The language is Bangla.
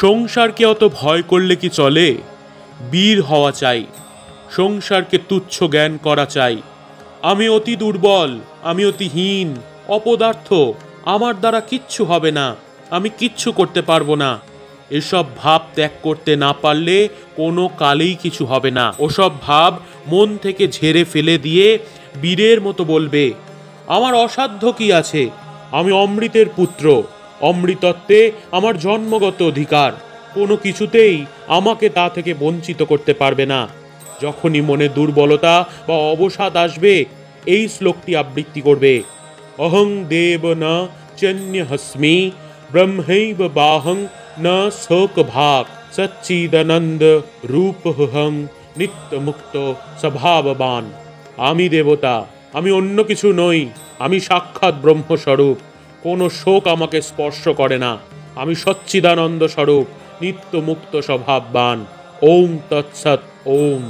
সংসারকে অত ভয় করলে কি চলে? বীর হওয়া চাই, সংসারকে তুচ্ছ জ্ঞান করা চাই। আমি অতি দুর্বল, আমি অতি হীন, অপদার্থ, আমার দ্বারা কিচ্ছু হবে না, আমি কিচ্ছু করতে পারবো না। এসব ভাব ত্যাগ করতে না পারলে কোনো কালেই কিছু হবে না। ওসব ভাব মন থেকে ঝেড়ে ফেলে দিয়ে বীরের মতো বলবে, আমার অসাধ্য কি আছে? আমি অমৃতের পুত্র, অমৃতত্বে আমার জন্মগত অধিকার, কোনো কিছুতেই আমাকে তা থেকে বঞ্চিত করতে পারবে না। যখনই মনে দুর্বলতা বা অবসাদ আসবে, এই শ্লোকটি আবৃত্তি করবে, অহং দেব ন চন্য হস্মি ব্রহ্মৈব বাহং ন শোক ভাগ সচ্চিদানন্দ রূপহং নিত্য মুক্ত স্বভাববান। আমি দেবতা, আমি অন্য কিছু নই, আমি সাক্ষাৎ ব্রহ্মস্বরূপ, কোনো শোক আমাকে স্পর্শ করে না, আমি সচ্চিদানন্দ স্বরূপ, নিত্য মুক্ত স্বভাববান। ওম তৎসৎ। ওম।